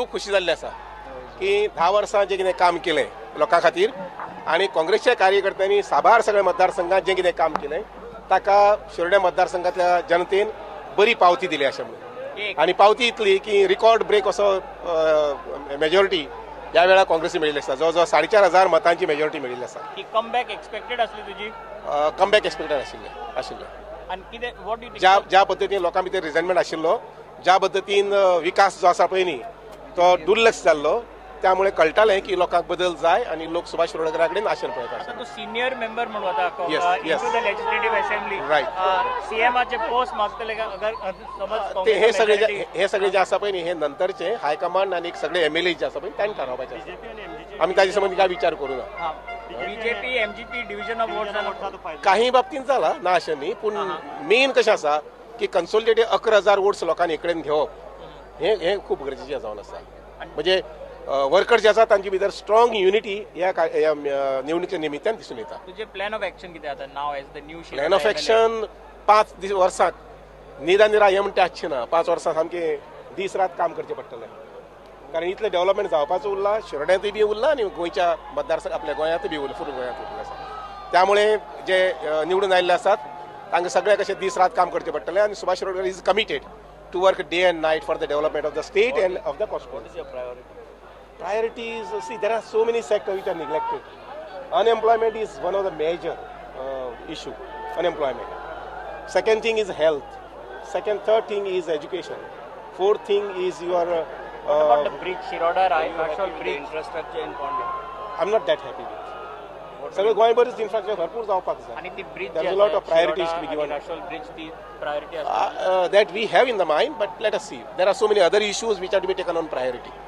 खूब खोशी जाल्ली आसा की 10 वर्सां जें कितें काम केलें लोकां खातीर आनी काँग्रेसच्या कार्यकर्त्यांनी साबार सगळ्या मतदारसंघात जें कितें काम केलें ताका शिरोड्या मतदारसंघातल्या जनतेन बरी पावती दिली अशें म्हणून आनी पावती इतली की रिकॉर्ड ब्रेक असो मेजॉरिटी ह्या वेळार काँग्रेसी मेळिल्ली आसा जवळ 4,500 मतांची मेजॉरिटी मेळिल्ली आसा. ही कमबॅक एक्सपेक्टेड आसली तुजी कमबॅक एक्सपेक्टेड आशिल्लें आनी कितें वॉट यू ज्या पद्दतीन लोकां भितर रिजनमेंट आशिल्लो ज्या पद्दतीन विकास जो आसा पळय न्ही तो दुर्लक्ष जाल्लो त्यामुळे कळटालें की लोकांक बदल जाय आनी लोक सुभाष शिरोडकरा कडेन आशेन पळयता. तूं सिनियर मेंबर म्हणून वता Yes. The legislative assembly Right. सीएमाचे पोस्ट मागतले का अगर समज हे सगळे जे आसा पळय न्ही हे नंतरचे हायकमांड आनी सगळे MLA जे आसा पळय तांणी थारावपाचे आसा. आमी ताजे संबंधी काय विचार करूं ना. BJP MGP division of votes काही बाबतींत जाला ना अशें न्ही पूण मेन कशें आसा की कन्सोलिडेटेड 11,000 वोट्स लोकांनी कडेन घेवप हे खूब गरजेचें जावन आसा. म्हणजे वर्कर जे आसा तांचे भितर स्ट्रॉंग युनिटी ह्या निवडणुके निमित्यान दिसून येता. तुझे प्लॅन ऑफ एक्शन कितें आतां नाव as the new plan of action 5 वर्सांक निरा हे म्हणटा आसचें ना. 5 वर्सां सामकें दीस रात काम करचें पडटलें कारण इतलें डेव्हलपमेंट जावपाचो उरला शिरोड्यांतय बी उरला आनी गोंयच्या मतदारसंघ आपल्या गोंयांतय बी उरला फुल गोंयांत उरलें आसा. त्यामुळे जे निवडून आयिल्ले आसात तांकां सगळ्यांक अशें दीस रात काम करचें पडटलें आनी Subhash Shirodkar is committed to work day and night for the development of the state and of the constituency. Priorities, see, there are so many sectors which are neglected. Unemployment is one of the major issue. Unemployment. Second thing is health. Third thing is education. Fourth thing is your. What about the bridge, Shiroda Rashol bridge infrastructure in Pondy? I'm not that happy with. सगळे गोंयभरच infrastructure भरपूर जावपाक जाय. आणि ती bridge There is a lot of priorities to be given. Rashol bridge ती priority आसा. That we have in the mind, but let us see. There are so many other issues which are to be taken on priority.